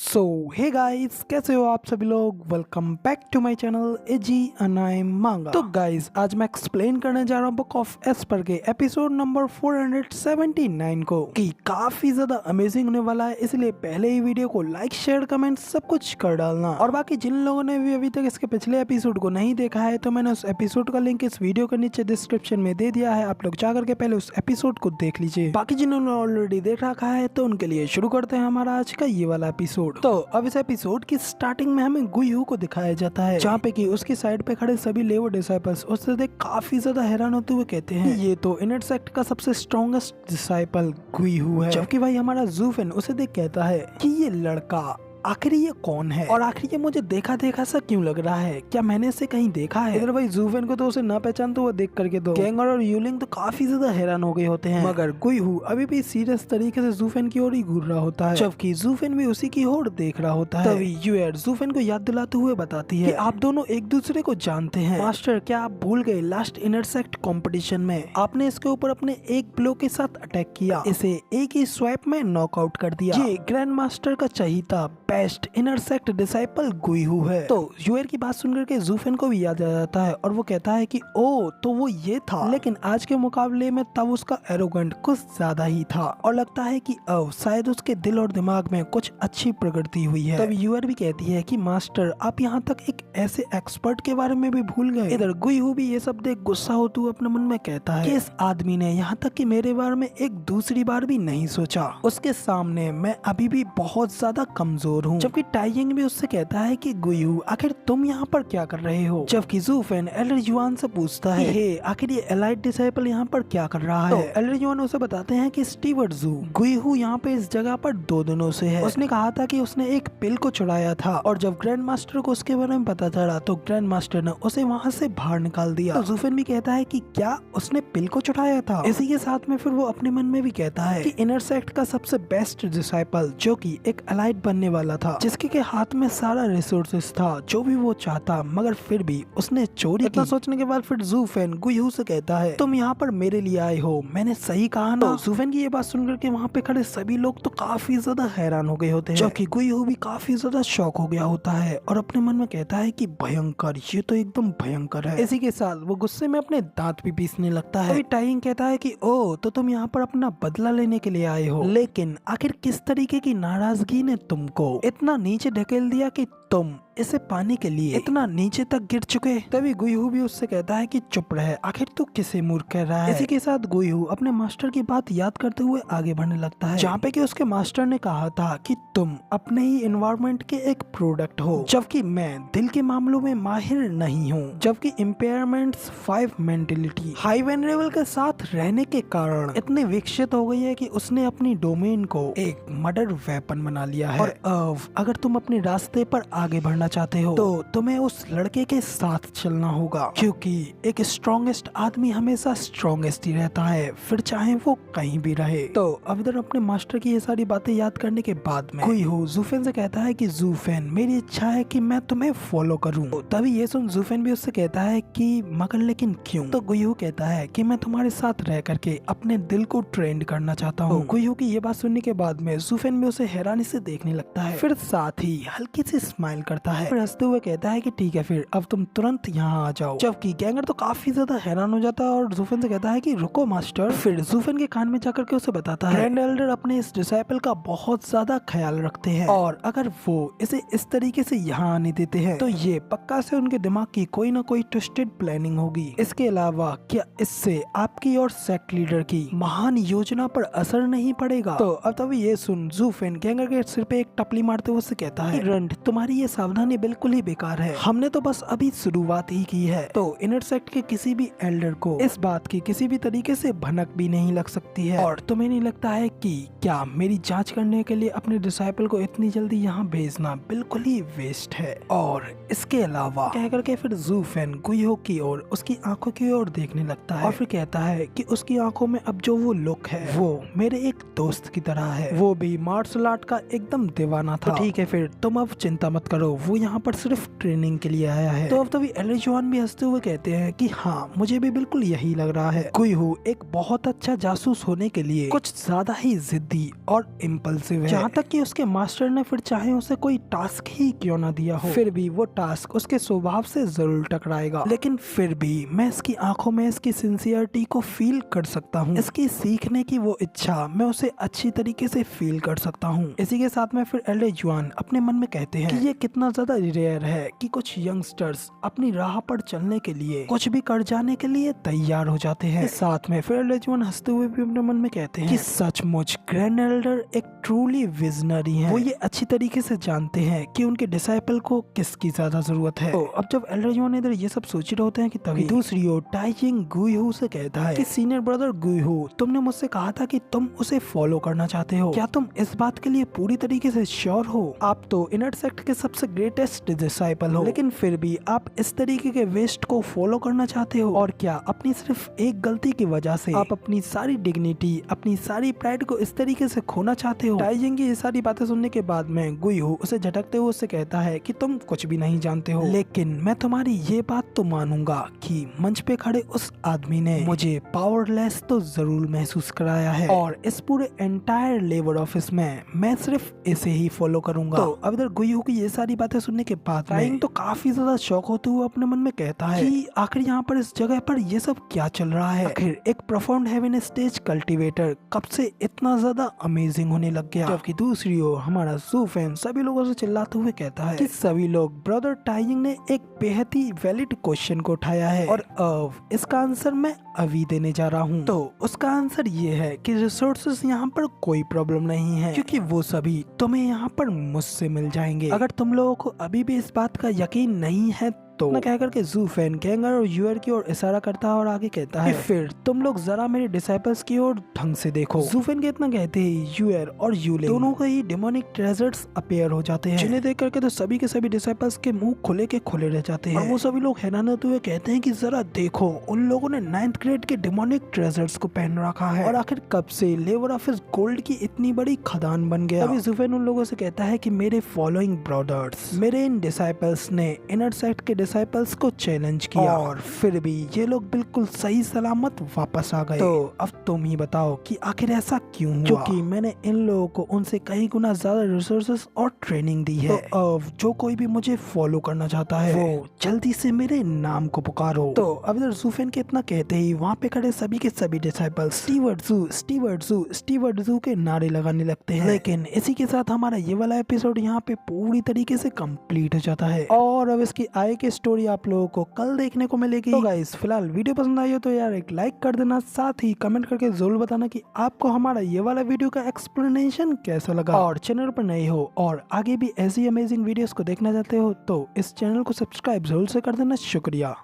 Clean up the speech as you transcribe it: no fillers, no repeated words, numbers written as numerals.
सो hey guys, कैसे हो आप सभी लोग। Welcome back to my channel एजी अनाई मांगा। तो गाइस, आज मैं एक्सप्लेन करने जा रहा हूँ बुक ऑफ एस्पर के एपिसोड नंबर 479 को कि काफी ज्यादा अमेजिंग होने वाला है। इसलिए पहले ही वीडियो को लाइक शेयर कमेंट सब कुछ कर डालना। और बाकी जिन लोगों ने भी अभी तक इसके पिछले एपिसोड को नहीं देखा है तो मैंने उस एपिसोड का लिंक इस वीडियो के नीचे डिस्क्रिप्शन में दे दिया है। आप लोग जाकर के पहले उस एपिसोड को देख लीजिए। बाकी जिन्होंने ऑलरेडी देख रखा है तो उनके लिए शुरू करते हैं हमारा आज का ये वाला एपिसोड। तो अब इस एपिसोड की स्टार्टिंग में हमें गुयू को दिखाया जाता है, जहाँ पे कि उसकी साइड पे खड़े सभी लेवो डिसाइपल्स उससे देख काफी ज्यादा हैरान होते हुए कहते हैं ये तो इनर सेक्ट का सबसे स्ट्रॉन्गेस्ट डिसाइपल गुयू है। जबकि भाई हमारा ज़ूफेन उसे देख कहता है कि ये लड़का आखिर ये कौन है और आखिर ये मुझे देखा देखा सा क्यों लग रहा है, क्या मैंने इसे कहीं देखा है। इधर भाई ज़ूफेन को तो उसे ना पहचान तो वो देख करके तो गैंगर और यूलिंग तो काफी ज्यादा हैरान हो गए होते हैं, मगर गुयू अभी भी सीरियस तरीके से ज़ूफेन की ओर ही घूर रहा होता है, जबकि ज़ूफेन भी उसी की ओर देख रहा होता है। तभी यूएर ज़ूफेन को याद दिलाते हुए बताती है कि आप दोनों एक दूसरे को जानते हैं। मास्टर, क्या आप भूल गए लास्ट इंटरसेक्ट कंपटीशन में आपने इसके ऊपर अपने एक ब्लो के साथ अटैक किया, इसे एक ही स्वैप में नॉकआउट कर दिया। ये ग्रैंड मास्टर का चहीता बेस्ट इंटरसेक्ट डिसाइपल गुयू है। तो यूएर की बात सुनकर के ज़ूफेन को भी याद आ जाता है और वो कहता है कि ओ तो वो ये था, लेकिन आज के मुकाबले में तब उसका एरोगेंट कुछ ज्यादा ही था और लगता है कि अब शायद उसके दिल और दिमाग में कुछ अच्छी प्रगति हुई है। तब यूएर भी कहती है कि मास्टर, आप यहाँ तक एक ऐसे एक्सपर्ट के बारे में भी भूल गए। इधर गुयू भी ये सब देख गुस्सा होते हुए अपने मन में कहता है कि इस आदमी ने यहाँ तक कि मेरे बारे में एक दूसरी बार भी नहीं सोचा, उसके सामने मैं अभी भी बहुत ज्यादा कमजोर हूँ। जबकि टाइयिंग भी उससे कहता है कि गुयू, आखिर तुम यहाँ पर क्या कर रहे हो। जबकि ज़ूफेन एल्डर युआन से पूछता है हे, आखिर ये एलाइट डिसाइपल यहाँ पर क्या कर रहा है। तो एल्डर युआन उसे बताते हैं कि स्टीवर्ट ज़ू, गुयू यहाँ पे इस जगह पर 2 दिनों से है। उसने कहा था कि उसने एक पिल को चुराया था और जब ग्रैंड मास्टर को उसके बारे में पता चला तो ग्रैंड मास्टर ने उसे वहाँ से बाहर निकाल दिया। तो ज़ूफेन भी कहता है कि क्या उसने पिल को चुराया था। इसी के साथ में फिर वो अपने मन में भी कहता है कि इनर सेक्ट का सबसे बेस्ट डिसाइपल जो कि एक एलाइट बनने वाला था, जिसके के हाथ में सारा रिसोर्सेस था जो भी वो चाहता, मगर फिर भी उसने चोरी की। सोचने के बाद फिर ज़ूफेन गुयू से कहता है तुम यहाँ पर मेरे लिए आए हो, मैंने सही कहा ना। ज़ूफेन की ये बात सुनकर के वहाँ पे खड़े सभी लोग तो काफी ज्यादा हैरान हो गए होते हैं, जबकि गुयू भी काफी ज्यादा शॉक हो गया होता है और अपने मन में कहता है कि भयंकर, ये तो एकदम भयंकर है। इसी के साथ वो गुस्से में अपने दांत भी पीसने लगता है। टाइयिंग कहता है कि ओ तो तुम यहाँ पर अपना बदला लेने के लिए आए हो, लेकिन आखिर किस तरीके की नाराजगी ने तुमको इतना नीचे ढकेल दिया कि तुम इसे पाने के लिए इतना नीचे तक गिर चुके। तभी गुयू भी उससे कहता है कि चुप रहे, आखिर तू किसे मूर्ख कह रहा है। इसी के साथ गुयू अपने मास्टर की बात याद करते हुए आगे बढ़ने लगता है, जहाँ पे कि उसके मास्टर ने कहा था कि तुम अपने ही एनवायरनमेंट के एक प्रोडक्ट हो, जबकि मैं दिल के मामलों में माहिर नहीं हूँ। जबकि इम्पेयरमेंट्स 5 मेंटेलिटी हाई वेनरेबल के साथ रहने के कारण इतने विकसित हो गई है कि उसने अपनी डोमेन को एक मर्डर वेपन बना लिया है। और अब अगर तुम अपने रास्ते पर आगे बढ़ना चाहते हो तो तुम्हें उस लड़के के साथ चलना होगा, क्योंकि एक स्ट्रॉन्गेस्ट आदमी हमेशा स्ट्रॉन्गेस्ट ही रहता है, फिर चाहे वो कहीं भी रहे। तो अब इधर अपने मास्टर की ये सारी बातें याद करने के बाद में गुयू ज़ूफेन से कहता है कि ज़ूफेन, मेरी इच्छा है कि मैं तुम्हें फॉलो करूं। तो तभी ये सुन ज़ूफेन भी उससे कहता है कि मगर लेकिन क्यों। तो गुयू कहता है कि मैं तुम्हारे साथ रह करके अपने दिल को ट्रेंड करना चाहता हूँ। गुयू की ये बात सुनने के बाद में ज़ूफेन भी उसे हैरानी से देखने लगता है, फिर साथ ही हल्की सी स्माइल करता है, फिर हंसते हुए कहता है कि ठीक है फिर अब तुम तुरंत यहाँ आ जाओ। जबकि गैंगर तो काफी ज्यादा हैरान हो जाता है और ज़ूफेन से कहता है कि रुको मास्टर। फिर ज़ूफेन के कान में जाकर के उसे बताता है ग्रैंड एल्डर अपने इस डिसाइपल का बहुत ज्यादा ख्याल रखते हैं और अगर वो इसे इस तरीके से यहाँ आने देते हैं तो ये पक्का से उनके दिमाग की कोई ना कोई ट्विस्टेड प्लानिंग होगी। इसके अलावा क्या इससे आपकी और सेक्ट लीडर की महान योजना पर असर नहीं पड़ेगा। तो अब तभी ये सुन ज़ूफेन गैंगर के सिर पे एक टपली मारते हुए उससे कहता है रंड, तुम्हारी ये सावधानी बिल्कुल ही बेकार है, हमने तो बस अभी शुरुआत ही की है। तो इनर सेक्ट के किसी भी एल्डर को इस बात की किसी भी तरीके से भनक भी नहीं लग सकती है, और तुम्हें नहीं लगता है कि क्या मेरी जांच करने के लिए अपने डिसाइपल को इतनी जल्दी यहाँ भेजना बिल्कुल ही वेस्ट है। और इसके अलावा कह करके फिर ज़ूफेन गुयू की ओर उसकी आंखों की ओर देखने लगता है और फिर कहता है कि उसकी आंखों में अब जो वो लुक है वो मेरे एक दोस्त की तरह है, वो भी मार्शल आर्ट का एकदम दीवाना था। ठीक है फिर तुम अब चिंता मत करो, वो यहाँ पर सिर्फ ट्रेनिंग के लिए आया है। तो अब तभी एल्डर जुआन भी हंसते हुए कहते हैं कि हाँ, मुझे भी बिल्कुल यही लग रहा है। गुयहू एक बहुत अच्छा जासूस होने के लिए कुछ ज्यादा ही जिद्दी और इम्पल्सिव है, जहाँ तक कि उसके मास्टर ने फिर चाहे उसे कोई टास्क ही क्यों ना दिया हो, फिर भी वो टास्क उसके स्वभाव से जरूर टकराएगा। लेकिन फिर भी मैं इसकी आंखों में इसकी सिंसियरिटी को फील कर सकता हूँ, इसकी सीखने की वो इच्छा मैं उसे अच्छी तरीके से फील कर सकता हूँ। इसी के साथ में फिर एल्डर जुआन अपने मन में कहते हैं कि ये कितना ज्यादा रेयर है कि कुछ यंगस्टर्स अपनी राह पर चलने के लिए कुछ भी कर जाने के लिए तैयार हो जाते हैं। साथ में फिर एल्डर जुआन हंसते हुए भी अपने मन में कहते हैं कि सचमुच ग्रैंड एल्डर एक ट्रूली विजनरी है। वो ये अच्छी तरीके से जानते हैं कि उनके डिसाइपल को किसकी ज्यादा जरूरत है। तो अब जब एल्डर जुआन इधर ये सब सोच रहे होते हैं कि तभी दूसरी ओर टाइजिंग गुयहू से कहता है कि सीनियर ब्रदर गुयहू, तुमने मुझसे कहा था कि तुम उसे फॉलो करना चाहते हो, क्या तुम इस बात के लिए पूरी तरीके से श्योर हो? आप तो इनर सेक्ट के सबसे ग्रेटेस्ट डिसाइपल हो, लेकिन फिर भी आप इस तरीके के वेस्ट को फॉलो करना चाहते हो? और क्या अपनी सिर्फ एक गलती की वजह से आप अपनी सारी डिग्निटी, अपनी सारी प्राइड को इस तरीके से खोना चाहते हो? टाइजिंग की ये सारी बातें सुनने के बाद में गुयहू उसे झटकते हुए उससे कहता है कि तुम कुछ भी नहीं जानते हो, लेकिन मैं तुम्हारी ये बात तो मानूंगा कि मंच पे खड़े उस आदमी ने मुझे पावरलेस तो जरूर महसूस कराया है, और इस पूरे एंटायर लेबर ऑफिस में मैं सिर्फ इसे ही फॉलो करूंगा। तो अब इधर गुयहू की ये सारी बातें सुनने के बाद टाइजिंग तो काफी ज्यादा शौक होते हुए अपने मन में कहता है कि आखिर यहाँ पर इस जगह पर ये सब क्या चल रहा है? आखिर एक प्रोफाउंड हेवन स्टेज कल्टीवेटर कब से इतना ज्यादा अमेजिंग होने लग गया? जबकि दूसरी ओर हमारा जू फैन सभी लोगों से चिल्लाते हुए कहता है कि सभी लोग, ब्रदर टाइजिंग ने एक बेहद ही वैलिड क्वेश्चन को उठाया है और अब इसका आंसर मैं अभी देने जा रहा हूँ। तो उसका आंसर ये है कि रिसोर्सेस यहाँ पर कोई प्रॉब्लम नहीं है, क्योंकि वो सभी तुम्हें यहाँ पर मुझसे मिल जाएंगे। अगर तुम लोगों को अभी भी इस बात का यकीन नहीं है तो कह करके जू फैन गैंगर और यूअर की ओर इशारा करता है और आगे कहता है फिर तुम लोग जरा मेरे डिसाइपल्स की ओर ढंग से देखो। जू फैन के इतना कहते ही यूअर और यूलिंग दोनों को ही डेमोनिक ट्रेजर्स अपीयर हो जाते हैं, जिन्हें देख करके तो सभी के सभी डिसाइपल्स के मुंह खुले के खुले रह जाते हैं। और वो सभी लोग हैरान होते हुए कहते हैं कि जरा देखो, उन लोगों ने 9th ग्रेड के डेमोनिक ट्रेजर्स को पहन रखा है, और आखिर कब से लेबर ऑफिस गोल्ड की इतनी बड़ी खदान बन गया? तभी जू फैन उन लोगों से कहता है कि मेरे फॉलोइंग ब्रदर्स, मेरे इन डिसाइपल्स ने इनर सेक्ट के डिसाइपल्स को चैलेंज किया, और फिर भी ये लोग बिल्कुल सही सलामत वापस आ गए। तो अब तुम ही बताओ कि आखिर ऐसा क्यों हुआ? क्योंकि मैंने इन लोगों को उनसे कई गुना ज्यादा रिसोर्सेस और ट्रेनिंग दी है। तो अब जो कोई भी मुझे फॉलो करना चाहता है वो जल्दी से मेरे नाम को पुकारो। तो अब इधर जू फैन के इतना कहते ही वहाँ पे खड़े सभी के सभी डिसाइपल्स स्टीवर्ड जू, स्टीवर्ड जू, स्टीवर्ड जू के नारे लगाने लगते हैं। लेकिन इसी के साथ हमारा ये वाला एपिसोड यहाँ पे पूरी तरीके से कंप्लीट हो जाता है, और अब इसकी आगे की स्टोरी आप लोगों को कल देखने को मिलेगी। तो गाइस फिलहाल वीडियो पसंद आई हो तो यार एक लाइक कर देना, साथ ही कमेंट करके जरूर बताना कि आपको हमारा ये वाला वीडियो का एक्सप्लेनेशन कैसा लगा। और चैनल पर नए हो और आगे भी ऐसी अमेजिंग वीडियोस को देखना चाहते हो तो इस चैनल को सब्सक्राइब जरूर से कर देना। शुक्रिया।